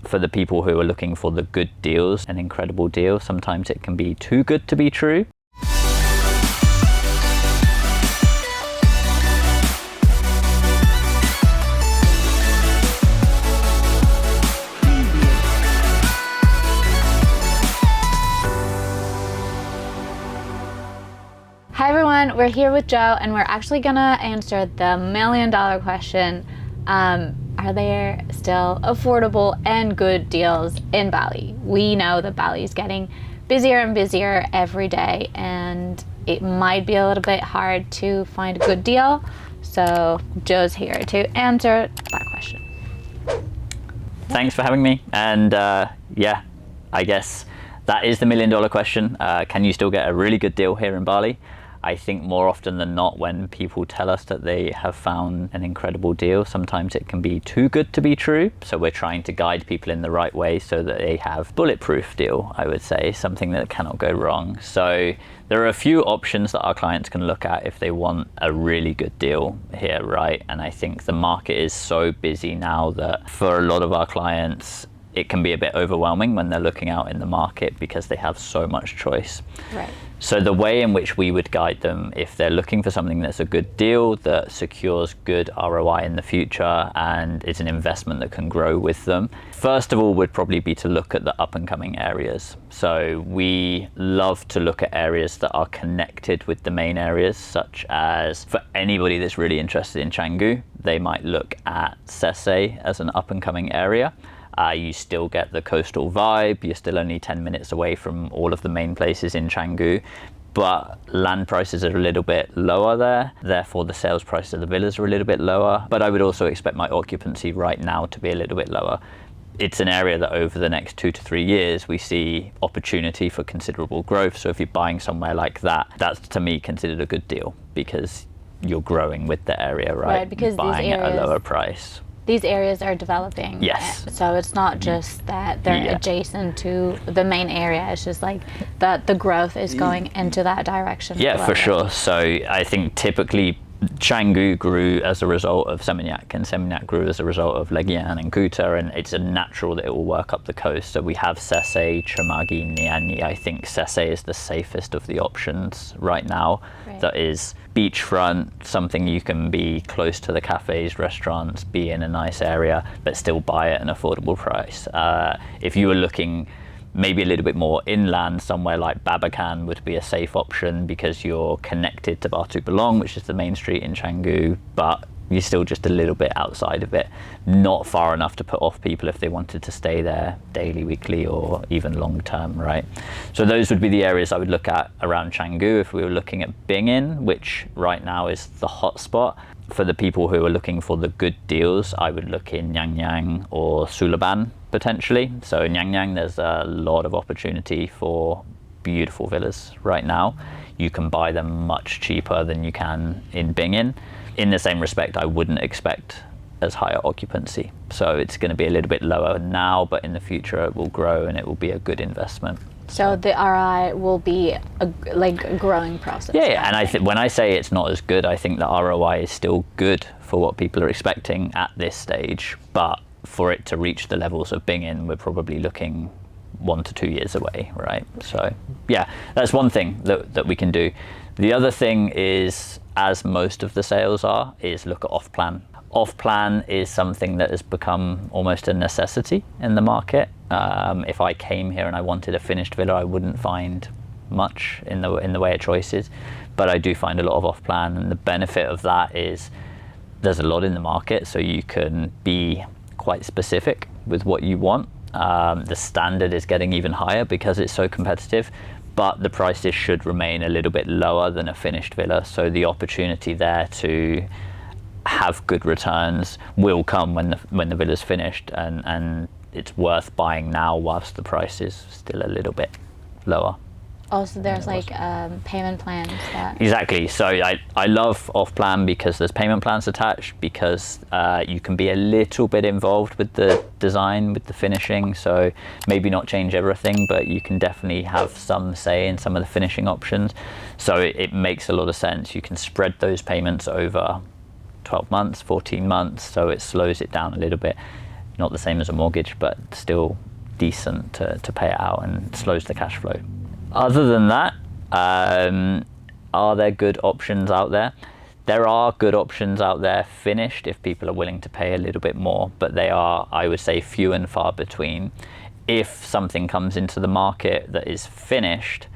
For the people who are looking for the good deals, an incredible deal, sometimes it can be too good to be true. Hi everyone, we're here with Joe and we're actually gonna answer the $1 million question. Are there still affordable and good deals in Bali? We know that Bali is getting busier and busier every day and it might be a little bit hard to find a good deal. So Joe's here to answer that question. Thanks for having me. And yeah, I guess that is the $1 million question. Can you still get a really good deal here in Bali? I think more often than not, when people tell us that they have found an incredible deal, sometimes it can be too good to be true. So we're trying to guide people in the right way so that they have bulletproof deal, I would say, something that cannot go wrong. So there are a few options that our clients can look at if they want a really good deal here, right? And I think the market is so busy now that for a lot of our clients, it can be a bit overwhelming when they're looking out in the market because they have so much choice. Right. So the way in which we would guide them, if they're looking for something that's a good deal, that secures good ROI in the future and is an investment that can grow with them, first of all would probably be to look at the up and coming areas. So we love to look at areas that are connected with the main areas, such as for anybody that's really interested in Canggu, they might look at Sese as an up and coming area. You still get the coastal vibe, you're still only 10 minutes away from all of the main places in Canggu, but land prices are a little bit lower there, therefore the sales price of the villas are a little bit lower, but I would also expect my occupancy right now to be a little bit lower. It's an area that over the next 2 to 3 years we see opportunity for considerable growth, so if you're buying somewhere like that, that's to me considered a good deal because you're growing with the area, right? Right, because buying these areas, at a lower price. These areas are developing. Yes. So it's not just that they're adjacent to the main area, it's just like the growth is going into that direction. Yeah, for sure. So I think typically Canggu grew as a result of Seminyak, and Seminyak grew as a result of Legian and Kuta, and it's a natural that it will work up the coast. So we have Sese, Tremagi, Niani. I think Sese is the safest of the options right now. Right. That is beachfront, something you can be close to the cafes, restaurants, be in a nice area, but still buy at an affordable price. If you were looking maybe a little bit more inland, somewhere like Babakan would be a safe option because you're connected to Batu Belong, which is the main street in Canggu, but you're still just a little bit outside of it, not far enough to put off people if they wanted to stay there daily, weekly, or even long term, right? So those would be the areas I would look at around Canggu. If we were looking at Bingin, which right now is the hot spot, for the people who are looking for the good deals, I would look in Nyang Nyang or Sulaban potentially. So in Nyang Nyang, there's a lot of opportunity for beautiful villas right now. You can buy them much cheaper than you can in Bingin. In the same respect, I wouldn't expect as higher occupancy. So it's going to be a little bit lower now, but in the future it will grow and it will be a good investment. So the ROI will be a growing process. Yeah, and I think when I say it's not as good, I think the ROI is still good for what people are expecting at this stage, but for it to reach the levels of Bingin, we're probably looking 1 to 2 years away, right? So yeah, that's one thing that we can do. The other thing is, as most of the sales are, is look at off-plan. Off-plan is something that has become almost a necessity in the market. If I came here and I wanted a finished villa, I wouldn't find much in the way of choices, but I do find a lot of off-plan, and the benefit of that is there's a lot in the market, so you can be quite specific with what you want. The standard is getting even higher because it's so competitive, but the prices should remain a little bit lower than a finished villa, so the opportunity there to have good returns will come when the villa's finished, and it's worth buying now whilst the price is still a little bit lower. Also, there's like payment plans. Exactly. So I love off-plan because there's payment plans attached, because you can be a little bit involved with the design, with the finishing. So maybe not change everything, but you can definitely have some say in some of the finishing options. So it makes a lot of sense. You can spread those payments over 12 months, 14 months, so it slows it down a little bit. not the same as a mortgage, but still decent to pay it out and slows the cash flow. Other than that, are there good options out there? There are good options out there finished if people are willing to pay a little bit more, but they are, I would say, few and far between. If something comes into the market that is finished,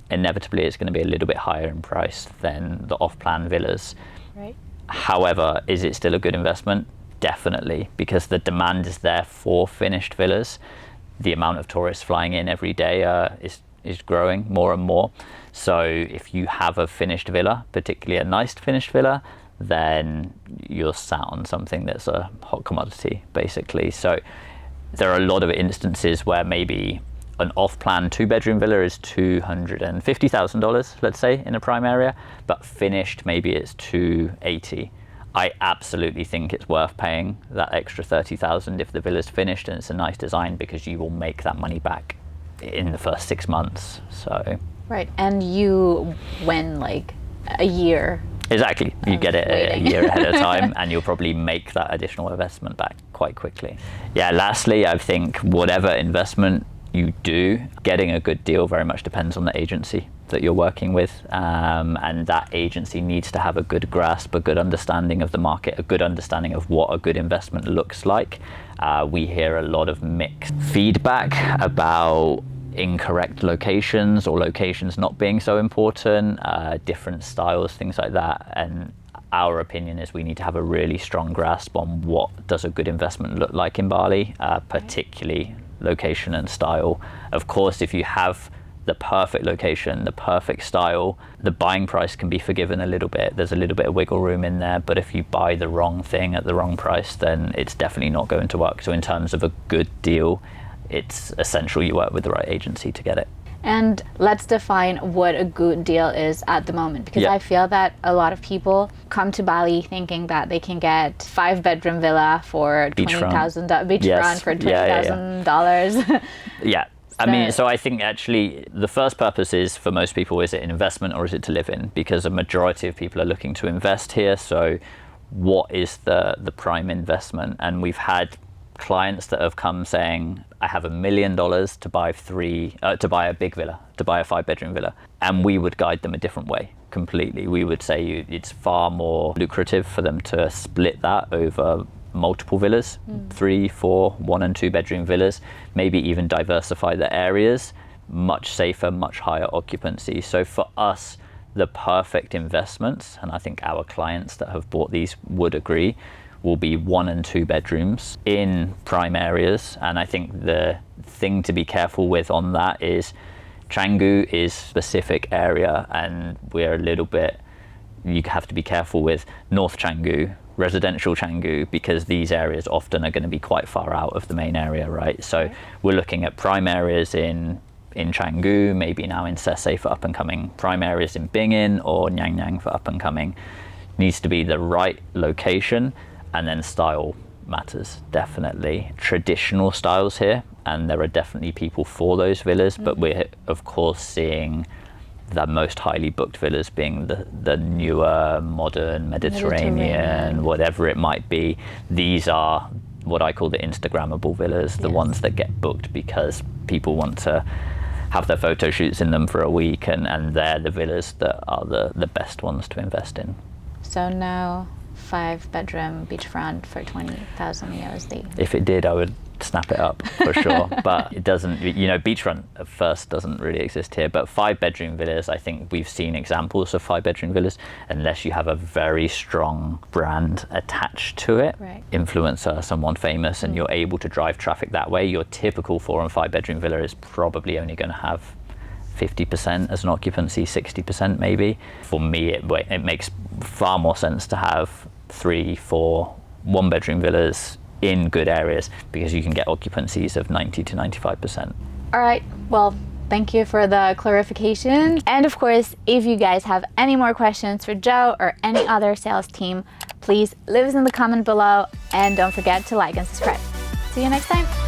inevitably it's going to be a little bit higher in price than the off-plan villas. Right. However, is it still a good investment? Definitely, because the demand is there for finished villas. The amount of tourists flying in every day is growing more and more. So if you have a finished villa, particularly a nice finished villa, then you're sat on something that's a hot commodity, basically. So there are a lot of instances where maybe an off-plan 2-bedroom villa is $250,000, let's say, in a prime area, but finished maybe it's $280,000. I absolutely think it's worth paying that extra $30,000 if the villa's finished and it's a nice design, because you will make that money back in the first 6 months. So right, and you win like a year. Exactly, you get it a year ahead of time, and you'll probably make that additional investment back quite quickly. Yeah, lastly, I think whatever investment you do, getting a good deal very much depends on the agency that you're working with, and that agency needs to have a good grasp, a good understanding of the market, a good understanding of what a good investment looks like. We hear a lot of mixed feedback about incorrect locations or locations not being so important, different styles, things like that. And our opinion is we need to have a really strong grasp on what does a good investment look like in Bali, particularly location and style. Of course, if you have the perfect location, the perfect style, the buying price can be forgiven a little bit. There's a little bit of wiggle room in there, but if you buy the wrong thing at the wrong price, then it's definitely not going to work. So in terms of a good deal, it's essential you work with the right agency to get it. And let's define what a good deal is at the moment, because I feel that a lot of people come to Bali thinking that they can get 5-bedroom villa for $20,000, beachfront for $20,000. Yeah. I mean, so I think actually the first purpose is, for most people, is it an investment or is it to live in? Because a majority of people are looking to invest here. So what is the prime investment? And we've had clients that have come saying, I have $1 million to buy a big villa, to buy a 5-bedroom villa. And we would guide them a different way completely. We would say it's far more lucrative for them to split that over multiple villas, 3, 4, 1 and 2 bedroom villas, maybe even diversify the areas, much safer, much higher occupancy. So for us, the perfect investments, and I think our clients that have bought these would agree, will be 1 and 2 bedrooms in prime areas. And I think the thing to be careful with on that is Canggu is a specific area, and we're a little bit, you have to be careful with North Canggu, residential Canggu, because these areas often are going to be quite far out of the main area, right? So we're looking at prime areas in Canggu, maybe now in Sese for up and coming, prime areas in Bingin or Nyang Nyang for up and coming. Needs to be the right location, and then style matters, definitely. Traditional styles here, and there are definitely people for those villas, but we're of course seeing the most highly booked villas being the newer, modern, Mediterranean, whatever it might be. These are what I call the Instagrammable villas, the ones that get booked because people want to have their photo shoots in them for a week, and they're the villas that are the best ones to invest in. So no 5-bedroom beachfront for 20,000 USD. If it did, I would snap it up for sure, but it doesn't. Beachfront at first doesn't really exist here, but 5-bedroom villas, I think we've seen examples of 5-bedroom villas, unless you have a very strong brand attached to it, influencer, someone famous, and you're able to drive traffic that way. Your typical 4 and 5-bedroom villa is probably only going to have 50% as an occupancy, 60% maybe. For me, it makes far more sense to have 3, 4 1-bedroom villas in good areas, because you can get occupancies of 90 to 95%. All right, well, thank you for the clarification. And of course, if you guys have any more questions for Joe or any other sales team, please leave us in the comment below, and don't forget to like and subscribe. See you next time.